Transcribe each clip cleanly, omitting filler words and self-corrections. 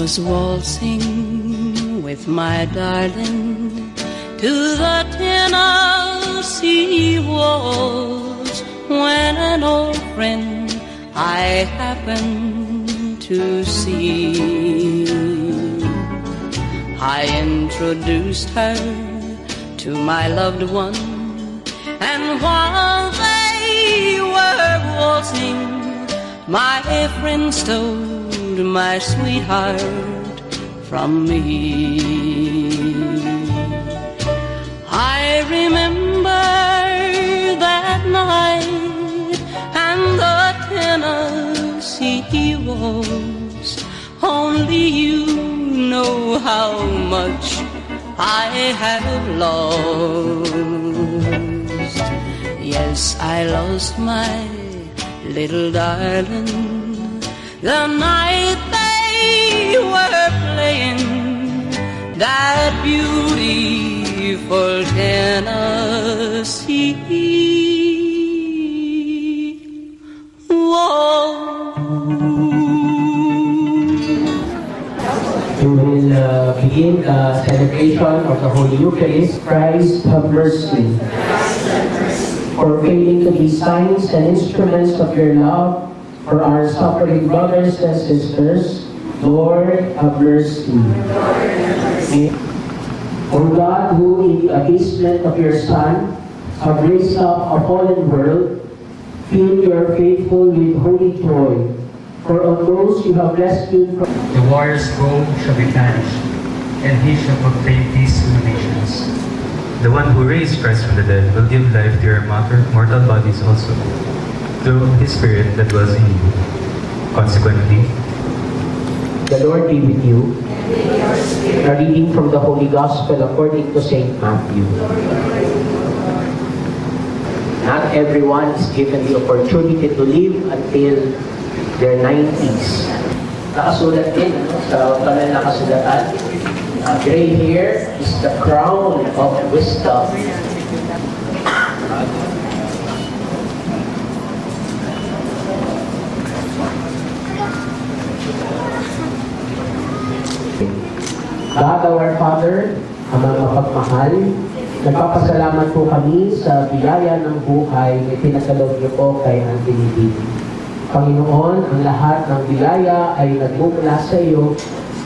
was waltzing with my darling to the Tennessee waltz when an old friend I happened to see. I introduced her to my loved one, and while they were waltzing, my friend stole my sweetheart from me. I remember that night and the Tennessee waltz. Only you know how much I have lost. Yes, I lost my little darling the night they were playing that beautiful Tennessee waltz. We will begin the celebration of the Holy Eucharist. Christ have mercy. For failing to be signs and instruments of your love, for our suffering brothers and sisters, Lord have mercy. O God, who in the abasement of your Son have raised up a fallen world, fill your faithful with holy joy. For on those you have rescued from the warrior's goal shall be banished, and he shall proclaim peace to the nations. The one who raised Christ from the dead will give life to your mortal bodies also, through his Spirit that dwells in you. Consequently, the Lord be with you. A reading from the Holy Gospel according to St. Matthew. Not everyone is given the opportunity to live until their 90s. Nakasulat din sa banal na kasulatan, gray hair is the crown of wisdom. God our Father, amang mapagmahal, nagpapasalamat po kami sa biyaya ng buhay na pinagkaloob niyo po kay Anthony Lee. Panginoon, ang lahat ng biyaya ay nagmumula sa iyo.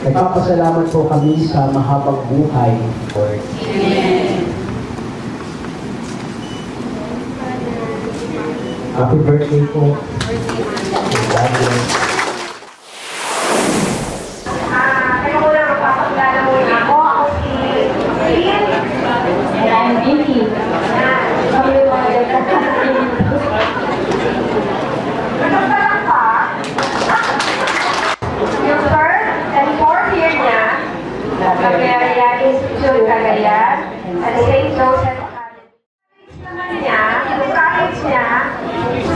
Nagpapasalamat po kami sa mahabang buhay, Lord. Amen. Happy birthday po. God bless. At St. Joseph naman niya, yung college niya,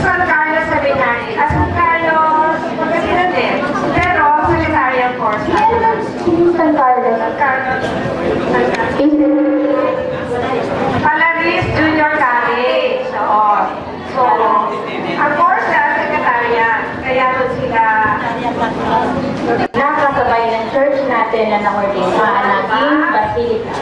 San Carlos Sabinari, San Carlos, magkasinan din. Pero, secretarial course. San Carlos. Palaris Junior College. So, ang course na secretarial. Kaya doon sila nakasabay ng church natin na na-ordain sa Anakim Basilica.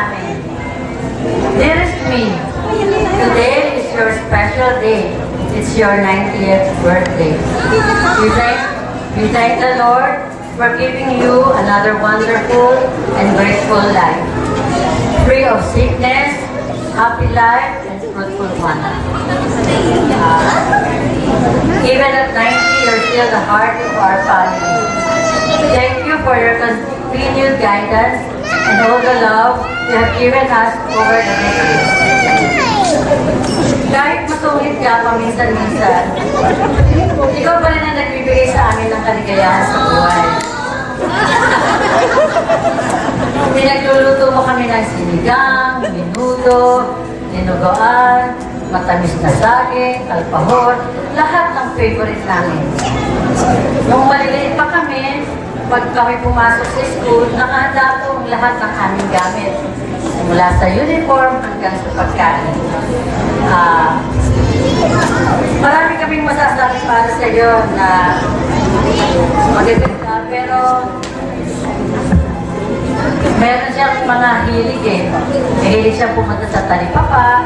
namin. Dearest me, today is your special day. It's your 90th birthday. We thank the Lord for giving you another wonderful and grateful life, free of sickness, happy life, and fruitful one. Even at 90, you're still the heart of our family. Thank you for your continued guidance and all the love you have given us over the decades. Kahit masungit ka paminsan-minsan, ikaw pa rin ang nagbibigay sa amin ng kaligayahan sa buhay. Pinagluluto mo kami ng sinigang, minuto, dinuguan, matamis na saging, alpahor, lahat ng favorite namin. Nung maliliit pa kami, pag kami pumasok sa school, nakahanda po ang lahat ng aming gamit. Mula sa uniform hanggang sa pagkain. Marami kaming masasabi para sa iyo na magaganda, pero meron siyang mga hilig eh. Mahilig siyang pumunta sa talipapa,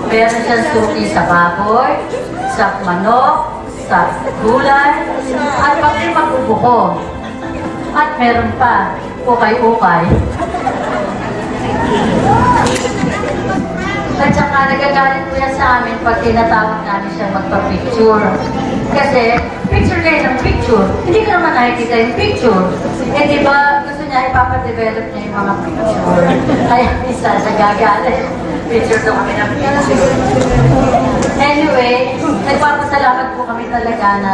meron siyang suki sa baboy, sa manok, sa gulay, at pati magbubuko. At meron pa, ukay-ukay. At saka nagagalit po yan sa amin pag tinatawag namin siya magpa-picture. Kasi, picture kayo ng picture. Hindi ko naman nakikita yung picture. Eh di ba, gusto niya ipapadevelop niya yung mga picture. Kaya minsan nagagalit. Picture daw kami ng picture. Anyway, nagpapasalamat po kami talaga na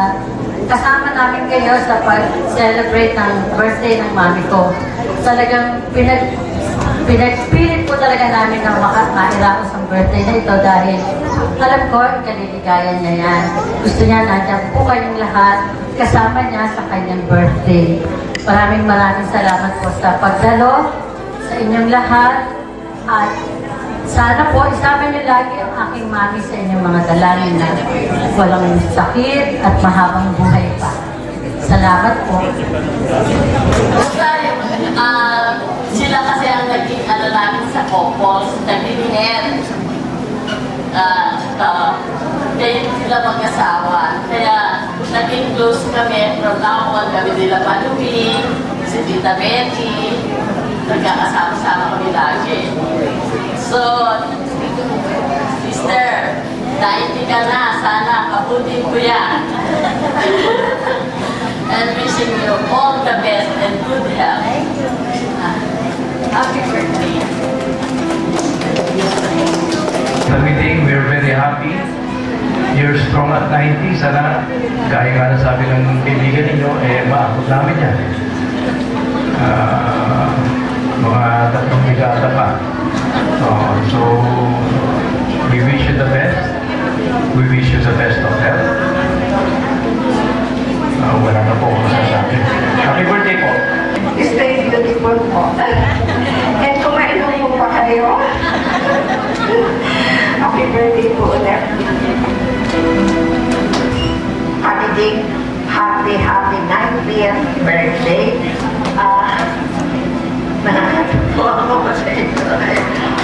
kasama namin kayo sa pag-celebrate ng birthday ng mami ko. Talagang pinagpilit po talaga namin na mairaos ang birthday na ito dahil alam ko, kaliligayan niya yan. Gusto niya nandiyan po kayong lahat kasama niya sa kanyang birthday. Maraming salamat po sa pagdalo sa inyong lahat at sana po isama niyo lagi ang aking mami sa inyong mga dalangin na walang sakit at mahabang buhay pa. Salamat po. Sila kasi ang naging namin sa couples, naging-net. Kaya sila mag-asawa. Kaya naging close kami from now on. Kami nila Palumi, si Tita Betty. Nagkakasama-sama kami lagi. So, sister, nainti ka na. Sana kaputin ko yan. And wishing you all the best and good health. Happy birthday. The meeting, we're very happy. You're strong at 90. Sana, gaya nga na sabi ng kaibigan ninyo, maakot namin yan. Mga 3 dekada pa. So, we wish you the best. We wish you the best of health. Wala na po akong masasabi. Happy birthday po! Stay beautiful po. And kumainom po pa kayo. Happy birthday po ulit. Happy day. Happy 90th birthday. Po ako sa ito.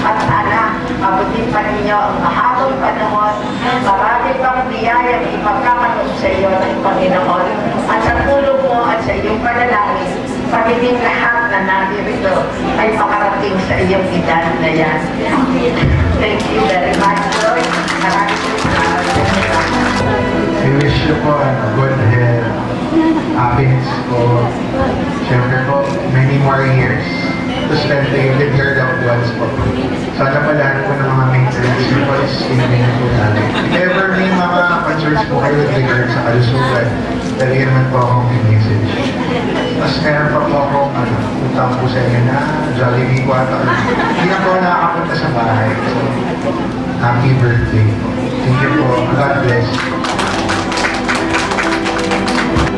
At sana, mabutin pa ninyo ang mahabang panahon. Marami pang biyaya na ipagkakalob sa iyo ng Panginoon. At sa tulong mo at sa iyong panalangin, pagiging lahat na nadirito ay makarating sa iyong edad na yan. Thank you very much, Lord. Maraming salamat. We wish you po good health, happiness po. Siyempre po, many more years to spend with your loved ones po. Sana pa lahat po ng mga maintenance niyo po is hindi na po namin. If ever may mga concerns po kayo with regard sa kalusugan, dali naman po akong message. Mas meron pa po akong utang po sa inyo na Jollibee po ata. Hindi na po nakakapunta sa bahay. So, happy birthday po. Thank you po. God bless.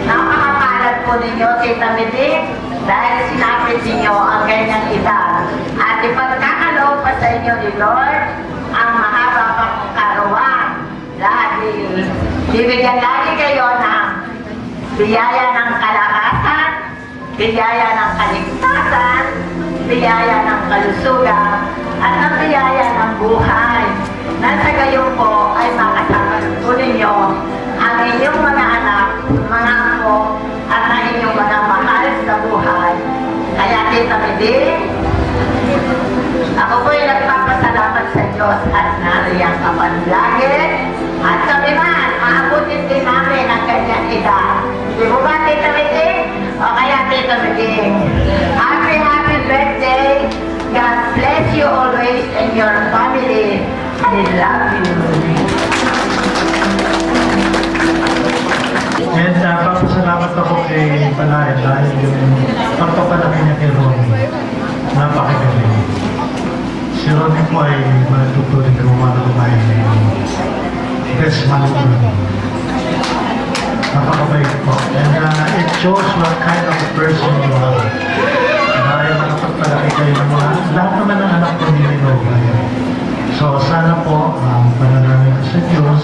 Napakapalat po ninyo, Tita Medik, dahil sinapit ninyo ang ganyang edad. At ipagkakaloob pa sa inyo ni Lord ang mahaba pang karuan. Dahil bibigyan lagi kayo ng biyaya ng kalakasan, biyaya ng kaligtasan, biyaya ng kalusugan at ang biyaya ng buhay. Nasa gayon po ay makasama po ninyo ang inyong mga anak, mga apo, at ang inyong mga mahal sa buhay. Kaya Tita Midi, ako po ay nagpapasalamat sa Diyos at nariyang kapanlagi. At kami man, maabutin din namin ang kanyang edad. Di mo ba, Tita Midi? O kaya, Tita Midi, happy birthday. God bless you always and your family. I love you. And papasalamat ako kay Palaya dahil yung pagpapalaki niya kay Ronnie. Napakagaling. Si Ronnie po ay matutuloy na umano kumain ng best man ko. Napakabait po. And it shows what kind of person you are. Dahil nakapagpalaki kayo ng mga lahat naman ng anak ko nilino. So sana po, panalangin ko sa Diyos,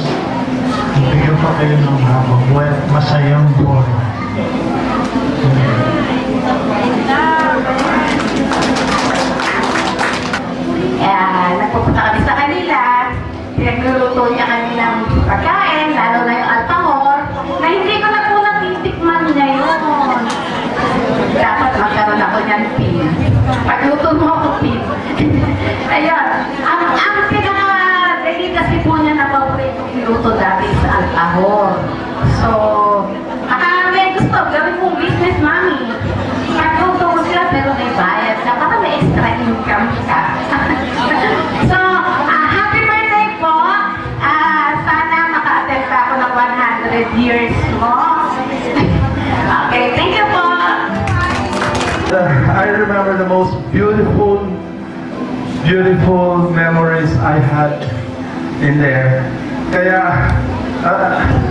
ibigyan pa kayo ng habang buhay at masayang buhay. Nagpupunta kami sa kanila, pinagluluto niya kami ng pagkain, lalo na yung alpahor, na hindi ko na po natitikman ngayon. Dapat magkaroon ako niyan, Pin. Pagluto mo ako, Pin. Ayun, ang pinaka-delicacy po niya na paborito iluto dati sa alpahor. So, may gusto, gawin mong business, Mami. Pagluto ko sila, pero may bayad na, para may extra income ka. So, happy birthday po. Sana maka-attend ka ako ng 100 years mo. Okay, thank you po. I remember the most beautiful memories I had in there. Kaya,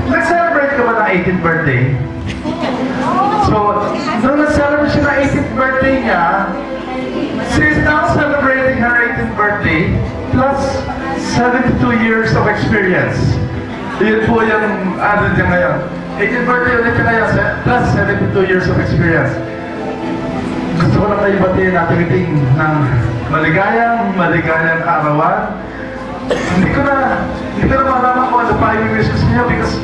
nag-celebrate ka ba ng 18th birthday? So, nung nag-celebrate siya ng 18th birthday niya, she is now celebrating her 18th birthday plus 72 years of experience. Yun po yung ano niya ngayon. 18th birthday ulit niya ngayon plus 72 years of experience. Gusto ko na tayo batiin natin ng maligayang arawan. Hindi ko na malaman kung ano pa yung wishes niya because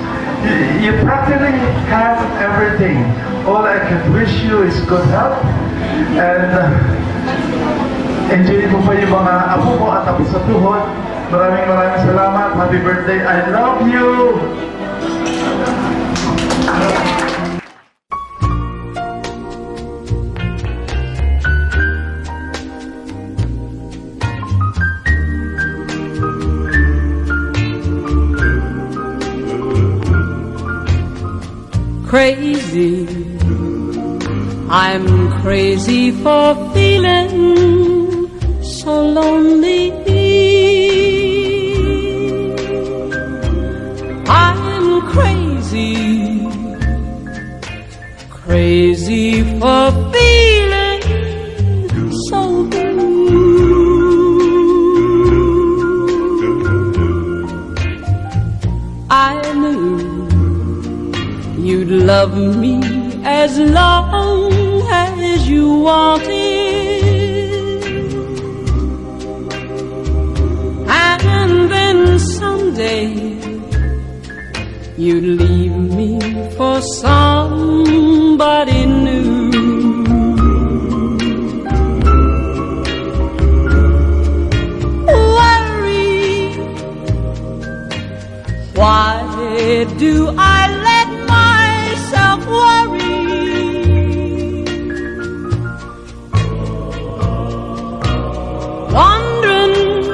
you practically have everything. All I can wish you is good health and enjoy mo pa yung mga apo mo at tapos sa tuhod. Maraming salamat. Happy birthday. I love you! Crazy, I'm crazy for feeling so lonely. I'm crazy, crazy for feeling so blue. I knew you'd love me as long as you wanted, and then someday you'd leave me for somebody new. Worry, why do I let myself worry? Wondering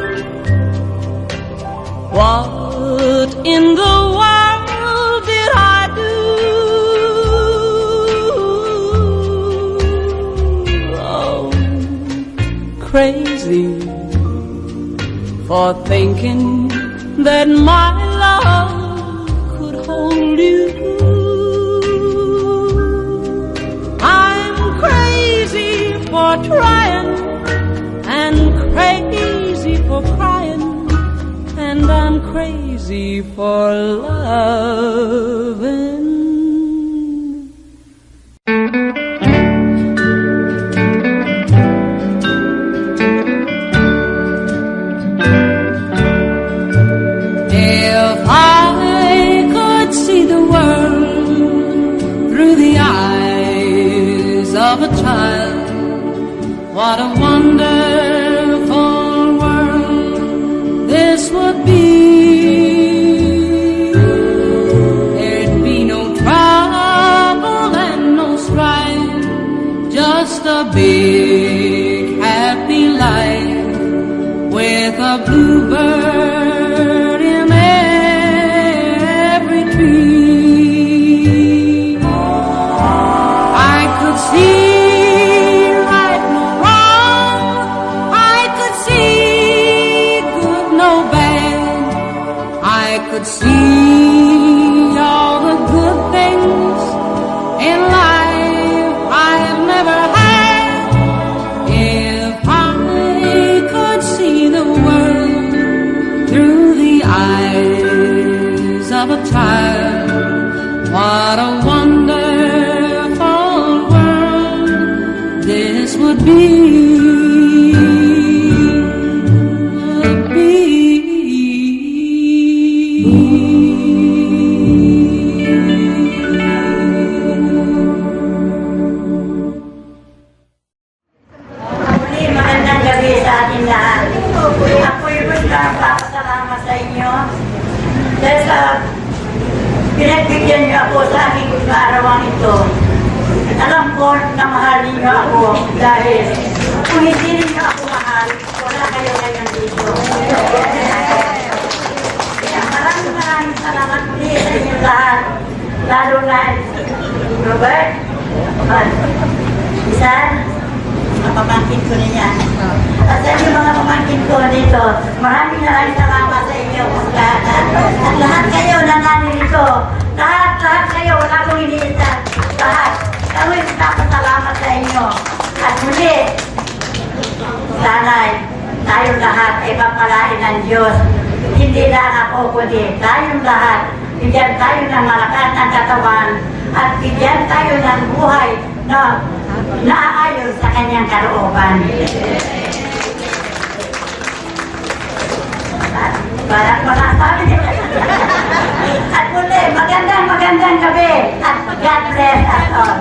what in the world did I do? Oh, crazy for thinking that my love could hold you. I'm crazy for trying and crazy for crying, and I'm crazy for loving. What a wonderful world this would be. There'd be no trouble and no strife, just a big happy life with a bluebird in every tree. I could see right no wrong, I could see good no bad, I could see all the good things in life I've never had. If I could see the world through the eyes of a child, what a wonderful world this would be. Would be. Muli, magandang gabi sa ating lahat. Ako'y magpapasalamat sa inyo dahil sa pinagbigyan niyo ako sa aking kaarawan ito. Alam ko na mahal niyo ako dahil kung hindi niyo ako mahal, wala kayo ngayon dito. Kaya maraming salamat muli sa inyo lahat, lalo na Robert, Isan, mga pamangkin ko niya. At sa inyo mga pamangkin ko dito, maraming salamat sa inyo lahat. At lahat kayo na nanito, lahat kayo, wala kong iniisan. Lahat, kami nagpapasalamat sa inyo. At muli, sana'y tayong lahat ay papalain ng Diyos. Hindi lang ako, kundi tayong lahat. Bigyan tayo ng malakas ng katawan at bigyan tayo ng buhay na naaayon sa kanyang kalooban. Parang masasabi niya. At muli, magandang gabi at God bless us all.